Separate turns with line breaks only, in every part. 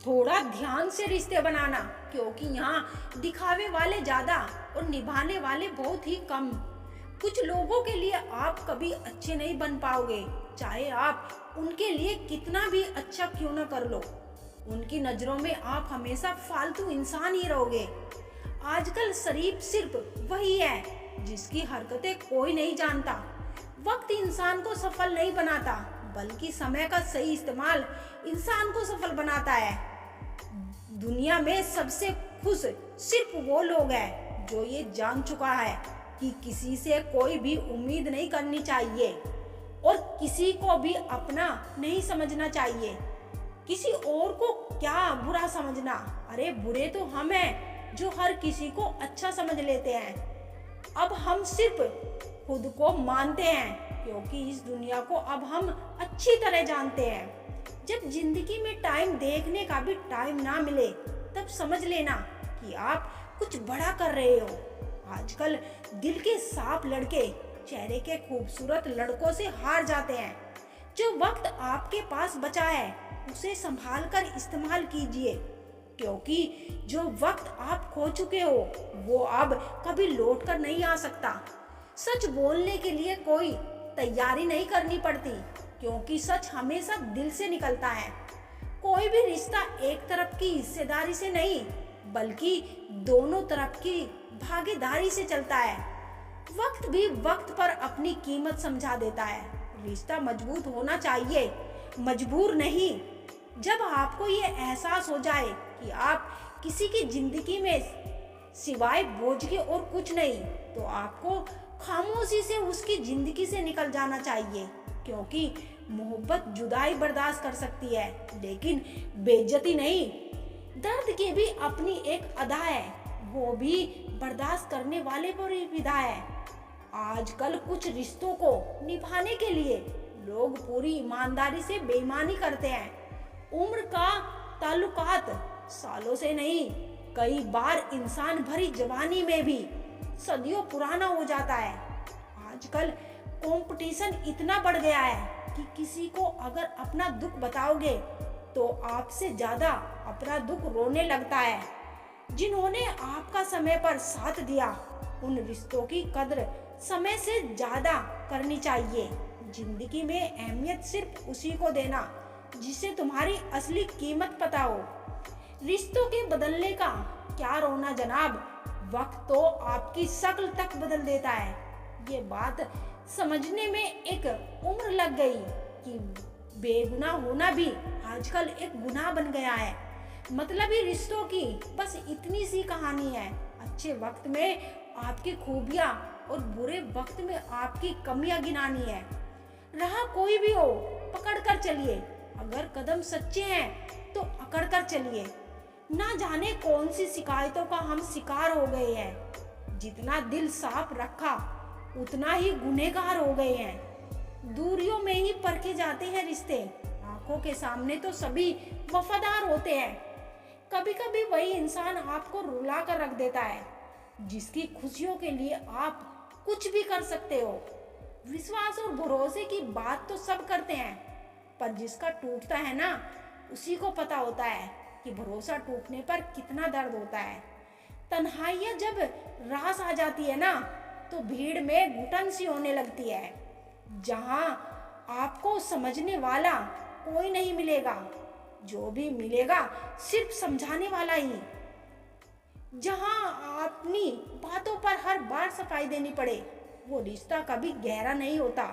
थोड़ा ध्यान से रिश्ते बनाना, क्योंकि यहाँ दिखावे वाले ज्यादा और निभाने वाले बहुत ही कम। कुछ लोगों के लिए आप कभी अच्छे नहीं बन पाओगे, चाहे आप उनके लिए कितना भी अच्छा क्यों ना कर लो। उनकी नजरों में आप हमेशा फालतू इंसान ही रहोगे। आजकल शरीफ सिर्फ वही है जिसकी हरकतें कोई नहीं जानता। वक्त इंसान को सफल नहीं बनाता, बल्कि समय का सही इस्तेमाल इंसान को सफल बनाता है। दुनिया में सबसे खुश सिर्फ वो लोग हैं जो ये जान चुका है कि किसी से कोई भी उम्मीद नहीं करनी चाहिए और किसी को भी अपना नहीं समझना चाहिए। किसी और को क्या बुरा समझना, अरे बुरे तो हम हैं जो हर किसी को अच्छा समझ लेते हैं। अब हम सिर्फ खुद को मानते हैं, क्योंकि इस दुनिया को अब हम अच्छी तरह जानते हैं। जब जिंदगी में टाइम देखने का भी टाइम ना मिले, तब समझ लेना कि आप कुछ बड़ा कर रहे हो। आजकल दिल के साफ लड़के चेहरे के खूबसूरत लड़कों से हार जाते हैं। जो वक्त आपके पास बचा है उसे संभाल कर इस्तेमाल कीजिए, क्योंकि जो वक्त आप खो चुके हो वो अब कभी लौट कर नहीं आ सकता। सच बोलने के लिए कोई तैयारी नहीं करनी पड़ती, क्योंकि सच हमेशा दिल से निकलता है। कोई भी रिश्ता एक तरफ की हिस्सेदारी से नहीं, बल्कि दोनों तरफ की भागीदारी से चलता है। वक्त भी वक्त पर अपनी कीमत समझा देता है। रिश्ता मजबूत होना चाहिए, मजबूर नहीं। जब आपको ये एहसास हो जाए कि आप किसी की जिंदगी में सिवाय बोझ के और कुछ नहीं, तो आपको खामोशी से उसकी जिंदगी से निकल जाना चाहिए, क्योंकि मोहब्बत जुदाई बर्दाश्त कर सकती है, लेकिन बेइज्जती नहीं। दर्द की भी अपनी एक अदा है, वो भी बर्दाश्त करने वाले पर ही विदा है। आजकल कुछ रिश्तों को निभाने के लिए लोग पूरी ईमानदारी से बेईमानी करते हैं। उम्र का ताल्लुकात सालों से नहीं, कई बार इंसान भरी जवानी में भी सदियों पुराना हो जाता है। आजकल कंपटीशन इतना बढ़ गया है कि किसी को अगर अपना दुख बताओगे तो आपसे ज्यादा अपना दुख रोने लगता है। जिन्होंने आपका समय पर साथ दिया, उन रिश्तों की कद्र समय से ज्यादा करनी चाहिए। जिंदगी में अहमियत सिर्फ उसी को देना जिसे तुम्हारी असली कीमत पता हो। रिश्तों के बदलने का क्या रोना जनाब, वक्त तो आपकी शक्ल तक बदल देता है। ये बात समझने में एक उम्र लग गई कि बेगुनाह होना भी आजकल एक गुनाह बन गया है। मतलबी रिश्तों की बस इतनी सी कहानी है। अच्छे वक्त में आपकी खूबियां और बुरे वक्त में आपकी कमियां गिनानी है। रहा कोई भी हो, पकड़ कर चलिए। अगर कदम सच्चे हैं तो अकड़ कर चलिए। ना जाने कौन सी शिकायतों का हम शिकार हो गए हैं। जितना दिल साफ रखा उतना ही गुनहगार हो गए हैं। दूरियों में ही परखे जाते हैं रिश्ते, आंखों के सामने तो सभी वफादार होते हैं। कभी कभी वही इंसान आपको रुला कर रख देता है, जिसकी खुशियों के लिए आप कुछ भी कर सकते हो। विश्वास और भरोसे की बात तो सब करते हैं, पर जिसका टूटता है ना, उसी को पता होता है कि भरोसा टूटने पर कितना दर्द होता है। तन्हाइयाँ जब रास आ जाती है ना, तो भीड़ में घुटन सी होने लगती है। जहाँ आपको समझने वाला कोई नहीं मिलेगा, जो भी मिलेगा सिर्फ समझाने वाला ही। जहाँ अपनी बातों पर हर बार सफाई देनी पड़े, वो रिश्ता कभी गहरा नहीं होता।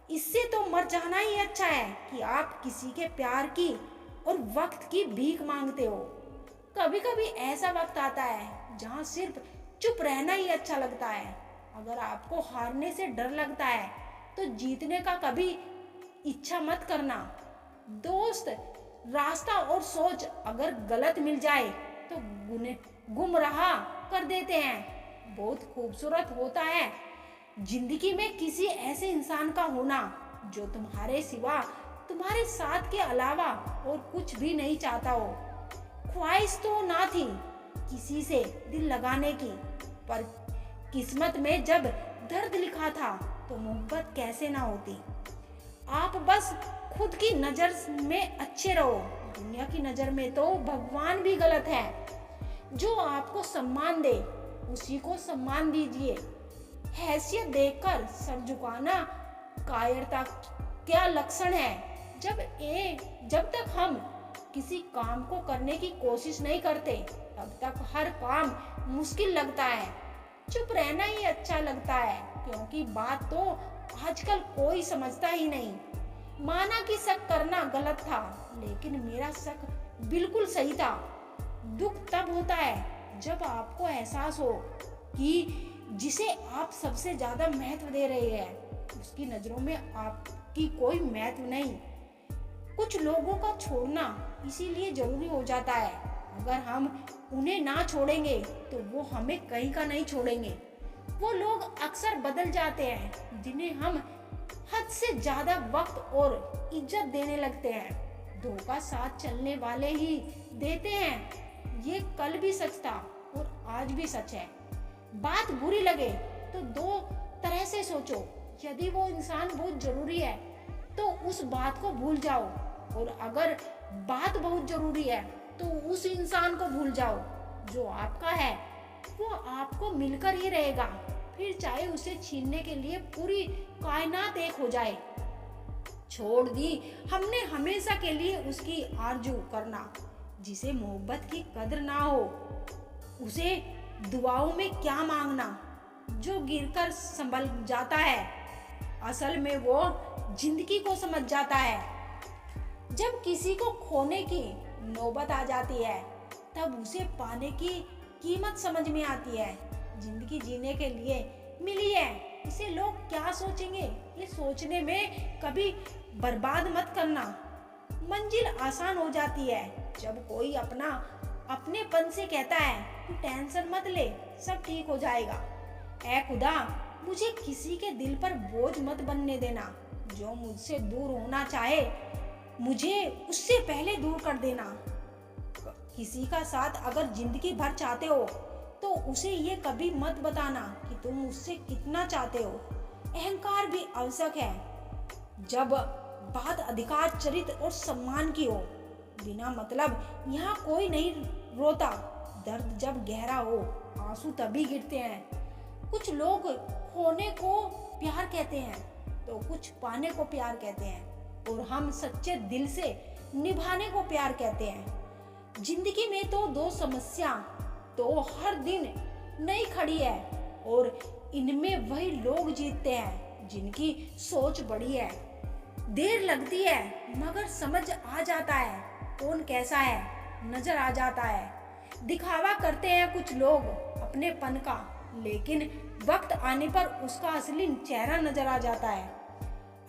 इससे तो मर जाना ही अच्छा है कि आप किसी के प्यार की और वक्त की भीख मांगते हो। कभी कभी ऐसा वक्त आता है जहाँ सिर्फ चुप रहना ही अच्छा लगता है। अगर आपको हारने से डर लगता है तो जीतने का कभी इच्छा मत करना। दोस्त, रास्ता और सोच अगर गलत मिल जाए तो गुमराह कर देते हैं। बहुत खूबसूरत होता है जिंदगी में किसी ऐसे इंसान का होना जो तुम्हारे सिवा, तुम्हारे साथ के अलावा और कुछ भी नहीं चाहता हो। ख्वाहिश तो ना थी किसी से दिल लगाने की, पर किस्मत में जब दर्द लिखा था तो मोहब्बत कैसे ना होती। आप बस खुद की नजर में अच्छे रहो, दुनिया की नजर में तो भगवान भी गलत है। जो आपको सम्मान दे उसी को सम्मान दीजिए। हैसियत देखकर सर झुकाना कायरता क्या लक्षण है। जब तक हम किसी काम को करने की कोशिश नहीं करते तब तक हर काम मुश्किल लगता है। चुप रहना ही अच्छा लगता है, क्योंकि बात तो आजकल कोई समझता ही नहीं। माना कि शक करना गलत था, लेकिन मेरा शक बिल्कुल सही था। दुख तब होता है जब आपको एहसास हो कि जिसे आप सबसे ज्यादा महत्व दे रहे हैं उसकी नजरों में आपकी कोई महत्व नहीं। कुछ लोगों का छोड़ना इसीलिए जरूरी हो जाता है। अगर हम उन्हें ना छोड़ेंगे तो वो हमें कहीं का नहीं छोड़ेंगे। वो लोग अक्सर बदल जाते हैं जिन्हें हम हद से ज्यादा वक्त और इज्जत देने लगते हैं। धोखा साथ चलने वाले ही देते हैं। ये कल भी सच था और आज भी सच है। बात बुरी लगे तो दो तरह से सोचो। यदि वो इंसान बहुत जरूरी है तो उस बात को भूल जाओ, और अगर बात बहुत जरूरी है तो उस इंसान को भूल जाओ। जो आपका है वो आपको मिलकर ही रहेगा, फिर चाहे उसे छीनने के लिए पूरी कायनात एक हो जाए। छोड़ दी हमने हमेशा के लिए उसकी आरजू करना। जिसे मोहब्बत की कदर ना हो उसे दुआओं में क्या मांगना। जो गिरकर संभल जाता है असल में वो जिंदगी को समझ जाता है। जब किसी को खोने की नौबत आ जाती है तब उसे पाने की कीमत समझ में आती है। जिंदगी जीने के लिए मिली है, इसे लोग क्या सोचेंगे ये सोचने में कभी बर्बाद मत करना। मंजिल आसान हो जाती है जब कोई अपनेपन से कहता है तू टेंशन मत ले, सब ठीक हो जाएगा। ऐ खुदा, मुझे किसी के दिल पर बोझ मत बनने देना। जो मुझसे दूर होना चाहे मुझे उससे पहले दूर कर देना। किसी का साथ अगर जिंदगी भर चाहते हो तो उसे ये कभी मत बताना कि तुम उससे कितना चाहते हो। अहंकार भी आवश्यक है जब बात अधिकार, चरित्र और सम्मान की हो। बिना मतलब यहाँ कोई नहीं रोता। दर्द जब गहरा हो आंसू तभी गिरते हैं। कुछ लोग खोने को प्यार कहते हैं तो कुछ पाने को प्यार कहते हैं, और हम सच्चे दिल से निभाने को प्यार कहते हैं। जिंदगी में तो दो समस्या तो हर दिन नई खड़ी है, और इनमें वही लोग जीतते हैं जिनकी सोच बड़ी है। देर लगती है मगर समझ आ जाता है कौन कैसा है, नजर आ जाता है। दिखावा करते हैं कुछ लोग अपनेपन का, लेकिन वक्त आने पर उसका असली चेहरा नजर आ जाता है।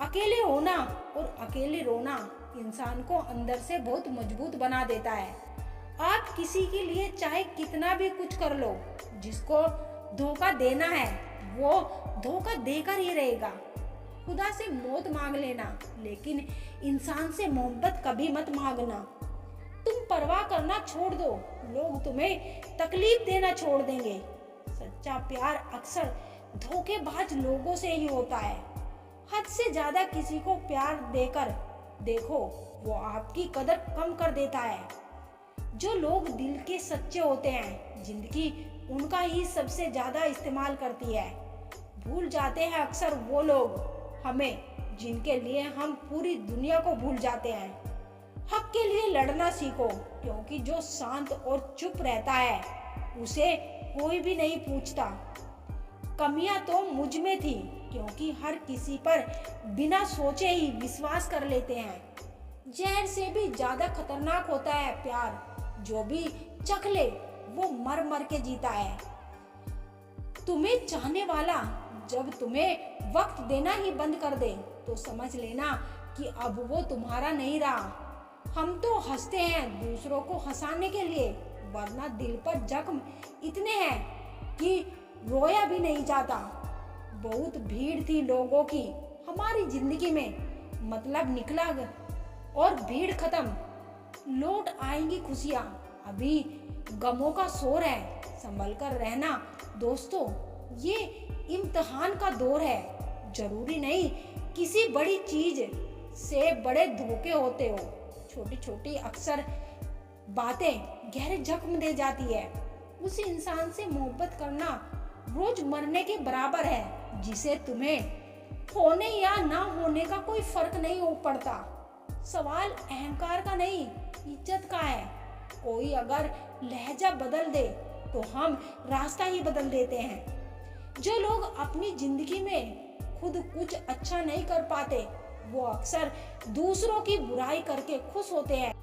अकेले होना और अकेले रोना इंसान को अंदर से बहुत मजबूत बना देता है। आप किसी के लिए चाहे कितना भी कुछ कर लो, जिसको धोखा देना है वो धोखा देकर ही रहेगा। खुदा से मौत मांग लेना, लेकिन इंसान से मोहब्बत कभी मत मांगना। तुम परवाह करना छोड़ दो, लोग तुम्हें तकलीफ देना छोड़ देंगे। सच्चा प्यार अक्सर धोखेबाज लोगों से ही होता है। हद से ज्यादा किसी को प्यार देकर देखो, वो आपकी कदर कम कर देता है। जो लोग दिल के सच्चे होते हैं जिंदगी उनका ही सबसे ज्यादा इस्तेमाल करती है। भूल जाते हैं अक्सर वो लोग हमें जिनके लिए हम पूरी दुनिया को भूल जाते हैं। हक के लिए लड़ना सीखो, क्योंकि जो शांत और चुप रहता है उसे कोई भी नहीं पूछता। कमियां तो मुझ में थी, क्योंकि हर किसी पर बिना सोचे ही विश्वास कर लेते हैं। जहर से भी ज्यादा खतरनाक होता है प्यार। जो भी चख ले वो मर मर के जीता है। तुम्हें चाहने वाला जब तुम्हें वक्त देना ही बंद कर दे तो समझ लेना कि अब वो तुम्हारा नहीं रहा। हम तो हंसते हैं दूसरों को हंसाने के लिए, वरना दिल पर जख्म इतने हैं कि रोया भी नहीं जाता। बहुत भीड़ थी लोगों की हमारी जिंदगी में, मतलब निकला और भीड़ खत्म। लौट आएंगी खुशियाँ, अभी गमों का शोर है। संभल कर रहना दोस्तों, ये इम्तिहान का दौर है। जरूरी नहीं किसी बड़ी चीज से बड़े धोखे होते हो। छोटी छोटी अक्सर बातें गहरे जख्म दे जाती है। उस इंसान से मोहब्बत करना रोज मरने के बराबर है, जिसे तुम्हें होने या ना होने का कोई फर्क नहीं हो पड़ता। सवाल अहंकार का नहीं, इज्जत का है। कोई अगर लहजा बदल दे तो हम रास्ता ही बदल देते हैं। जो लोग अपनी जिंदगी में खुद कुछ अच्छा नहीं कर पाते, वो अक्सर दूसरों की बुराई करके खुश होते हैं।